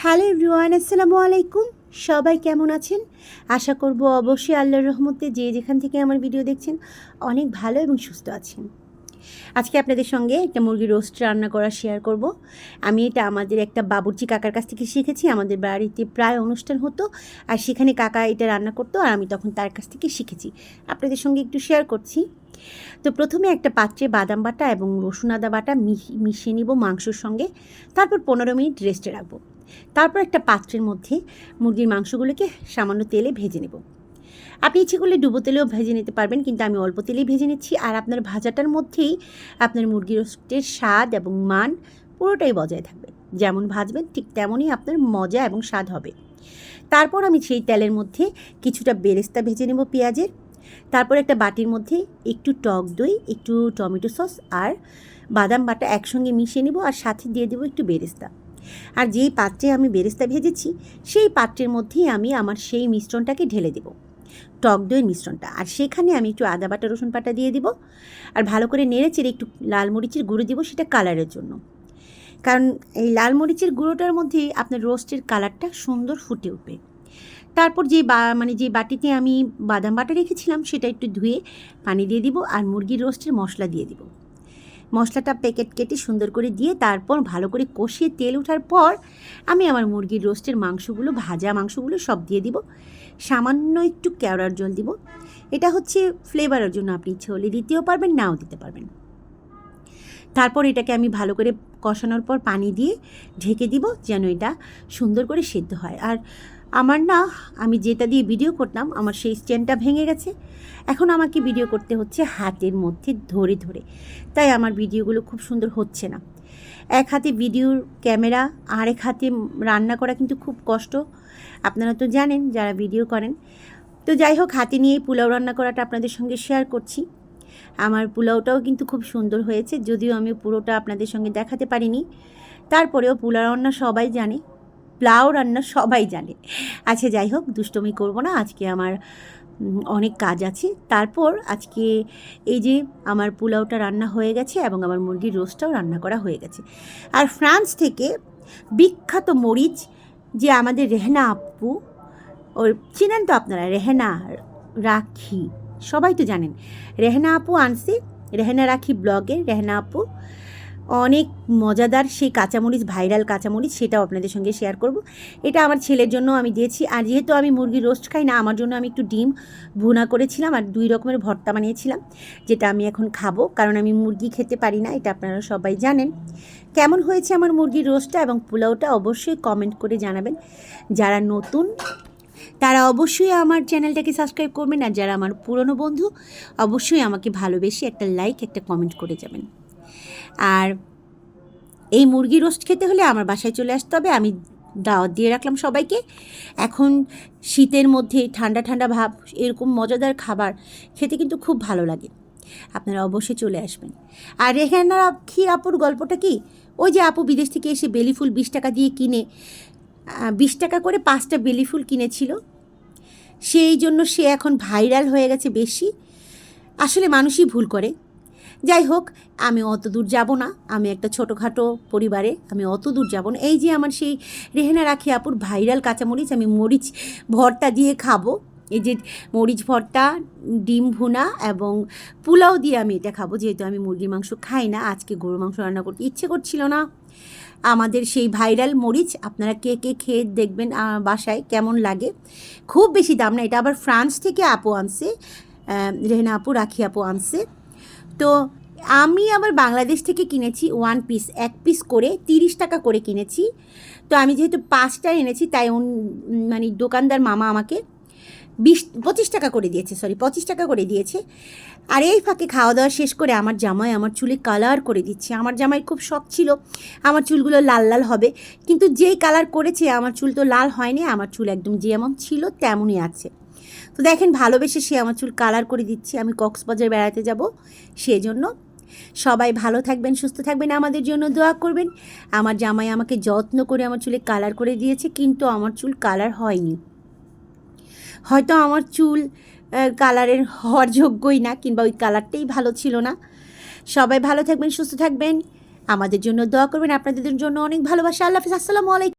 Hello everyone, আসসালামু আলাইকুম। সবাই কেমন আছেন? আশা করব অবশ্যই আল্লাহর রহমতে যে যেখান থেকে আমার ভিডিও দেখছেন অনেক ভালো এবং সুস্থ আছেন। আজকে আপনাদের সঙ্গে একটা মুরগির রোস্ট রান্না করা শেয়ার করব। আমি এটা আমাদের একটা বাবুর্চি কাকার কাছ থেকে শিখেছি। আমাদের বাড়িতে প্রায় অনুষ্ঠান হতো আর সেখানে কাকা এটা রান্না করতো আর আমি তখন তার কাছ থেকে শিখেছি। আপনাদের সঙ্গে একটু শেয়ার করছি। তো প্রথমে একটা পাত্রে বাদাম বাটা এবং রসুন আদা বাটা মিশিয়ে নিব মাংসর সঙ্গে। তারপর 15 মিনিট রেস্টে রাখবো। তারপর একটা পাত্রের মধ্যে মুরগির মাংসগুলোকে সামান্য তেলে ভেজে নেব। আপনি ইচ্ছে করলে ডুবো তেলেও ভেজে নিতে পারবেন, কিন্তু আমি অল্প তেলেই ভেজে নিচ্ছি। আর আপনার ভাজাটার মধ্যেই আপনার মুরগির রোস্টের স্বাদ এবং মান পুরোটাই বজায় থাকবে। যেমন ভাজবেন ঠিক তেমনই আপনার মজা এবং স্বাদ হবে। তারপর আমি সেই তেলের মধ্যে কিছুটা বেরেস্তা ভেজে নেব পেঁয়াজের। তারপর একটা বাটির মধ্যে একটু টক দই, একটু টমেটো সস আর বাদাম বাটা একসঙ্গে মিশিয়ে নেব আর সাথে দিয়ে দেবো একটু বেরেস্তা। আর যেই পাত্রে আমি বেরেস্তা ভেজেছি সেই পাত্রের মধ্যেই আমি আমার সেই মিশ্রণটাকে ঢেলে দেব, টক দইয়ের মিশ্রণটা। আর সেখানে আমি একটু আদা বাটা রসুন বাটা দিয়ে দিব আর ভালো করে নেড়ে চেড়ে একটু লাল মরিচের গুঁড়ো দিব, সেটা কালারের জন্য। কারণ এই লাল মরিচের গুঁড়োটার মধ্যে আপনার রোস্টের কালারটা সুন্দর ফুটে উঠবে। তারপর যে বাটিতে আমি বাদাম বাটা রেখেছিলাম সেটা একটু ধুয়ে পানি দিয়ে দিব আর মুরগির রোস্টের মশলা দিয়ে দিব। মশলাটা প্যাকেট কেটে সুন্দর করে দিয়ে তারপর ভালো করে কষিয়ে তেল ওঠার পর আমি আমার মুরগির রোস্টের মাংসগুলো, ভাজা মাংসগুলো সব দিয়ে দিব। সামান্য একটু কেওড়ার জল দিব। এটা হচ্ছে ফ্লেভারের জন্য, আপনি ইচ্ছে হলে দিতেও পারবেন, নাও দিতে পারবেন। তারপর এটাকে আমি ভালো করে কষানোর পর পানি দিয়ে ঢেকে দিব যেন এটা সুন্দর করে সেদ্ধ হয়। আর আমি যেটা দিয়ে ভিডিও করতাম আমার সেই স্ট্যান্ডটা ভেঙে গেছে। এখন আমাকে ভিডিও করতে হচ্ছে হাতের মধ্যে ধরে ধরে, তাই আমার ভিডিওগুলো খুব সুন্দর হচ্ছে না। এক হাতে ভিডিওর ক্যামেরা আর এক হাতে রান্না করা কিন্তু খুব কষ্ট, আপনারা তো জানেন যারা ভিডিও করেন। তো যাই হোক, হাতে নিয়েই পোলাও রান্না করাটা আপনাদের সঙ্গে শেয়ার করছি। আমার পোলাওটাও কিন্তু খুব সুন্দর হয়েছে, যদিও আমি পুরোটা আপনাদের সঙ্গে দেখাতে পারিনি। তারপরেও পোলাও রান্না সবাই জানে, পোলাও রান্না সবাই জানে। আচ্ছা যাই হোক, দুষ্টমি করব না, আজকে আমার অনেক কাজ আছে। তারপর আজকে এই যে আমার পোলাওটা রান্না হয়ে গেছে এবং আমার মুরগির রোস্টটাও রান্না করা হয়ে গেছে। আর ফ্রান্স থেকে বিখ্যাত মরিচ যে আমাদের রেহেনা আপু, ওর চিনেন তো আপনারা, রেহেনা রাখি, সবাই তো জানেন। রেহেনা আপু আনছে, রেহেনা রাখি ব্লগে রেহেনা আপু অনেক মজাদার সেই কাঁচামরিচ, ভাইরাল কাঁচামরিচ, সেটাও আপনাদের সঙ্গে শেয়ার করব। এটা আমার ছেলের জন্য আমি দিয়েছি। আর যেহেতু আমি মুরগির রোস্ট খাই না, আমার জন্য আমি একটু ডিম ভুনা করেছিলাম আর 2 রকমের ভর্তা বানিয়েছিলাম, যেটা আমি এখন খাবো, কারণ আমি মুরগি খেতে পারি না, এটা আপনারা সবাই জানেন। কেমন হয়েছে আমার মুরগির রোস্টটা এবং পোলাওটা অবশ্যই কমেন্ট করে জানাবেন। যারা নতুন তারা অবশ্যই আমার চ্যানেলটাকে সাবস্ক্রাইব করবেন, আর যারা আমার পুরনো বন্ধু অবশ্যই আমাকে ভালোবেসে একটা লাইক, একটা কমেন্ট করে যাবেন। আর এই মুরগি রোস্ট খেতে হলে আমার বাসায় চলে আসতে হবে, আমি দাওয়াত দিয়ে রাখলাম সবাইকে। এখন শীতের মধ্যে ঠান্ডা ঠান্ডা ভাব, এরকম মজাদার খাবার খেতে কিন্তু খুব ভালো লাগে, আপনারা অবশ্যই চলে আসবেন। আর রেহানা রাখি আপুর গল্পটা কি, ওই যে আপু বিদেশ থেকে এসে বেলি ফুল 20 টাকা দিয়ে কিনে, 20 টাকা করে 5টা বেলি ফুল কিনেছিল, সেই জন্য সে এখন ভাইরাল হয়ে গেছে বেশি। আসলে মানুষই ভুল করে। যাই হোক, আমি অত দূর যাব না, আমি একটা ছোটোখাটো পরিবারে, আমি অত দূর যাব না। এই যে আমার সেই রেহেনা রাখি আপুর ভাইরাল কাঁচামরিচ, আমি মরিচ ভর্তা দিয়ে খাবো। এই যে মরিচ ভর্তা, ডিম ভুনা এবং পোলাও দিয়ে আমি এটা খাবো, যেহেতু আমি মুরগির মাংস খাই না। আজকে গরুর মাংস রান্না করতে ইচ্ছে করছিল না। আমাদের সেই ভাইরাল মরিচ আপনারা কে কে খেয়ে দেখবেন বাসায় কেমন লাগে। খুব বেশি দাম না, এটা আবার ফ্রান্স থেকে আপু আনছে, রেহেনা আপু, রাখি আপু আনছে। তো আমি আবার বাংলাদেশ থেকে কিনেছি 1 পিস, 1 পিস করে 30 টাকা করে কিনেছি। তো আমি যেহেতু 5টা এনেছি, তাই মানে দোকানদার মামা আমাকে 25 টাকা করে দিয়েছে, 25 টাকা করে দিয়েছে। আর এই ফাঁকে খাওয়া দাওয়া শেষ করে আমার জামাই আমার চুলে কালার করে দিচ্ছে। আমার জামাই খুব শখ ছিল আমার চুলগুলো লাল লাল হবে, কিন্তু যেই কালার করেছে আমার চুল তো লাল হয়নি, আমার চুল একদম যেমন ছিল তেমনই আছে। তো দেখেন, ভালোবেসে সে আমার চুল কালার করে দিচ্ছে। আমি কক্সবাজার বেড়াতে যাব, সেজন্য। সবাই ভালো থাকবেন, সুস্থ থাকবেন, আমাদের জন্য দোয়া করবেন। আমার জামাই আমাকে যত্ন করে আমার চুলে কালার করে দিয়েছে, কিন্তু আমার চুল কালার হয়নি। হয়তো আমার চুল কালারের হওয়ার যোগ্যই না, কিংবা ওই কালারটাই ভালো ছিল না। সবাই ভালো থাকবেন, সুস্থ থাকবেন, আমাদের জন্য দোয়া করবেন। আপনাদের জন্য অনেক ভালোবাসা। আল্লাহ হাফেজ, আসসালামু আলাইকুম।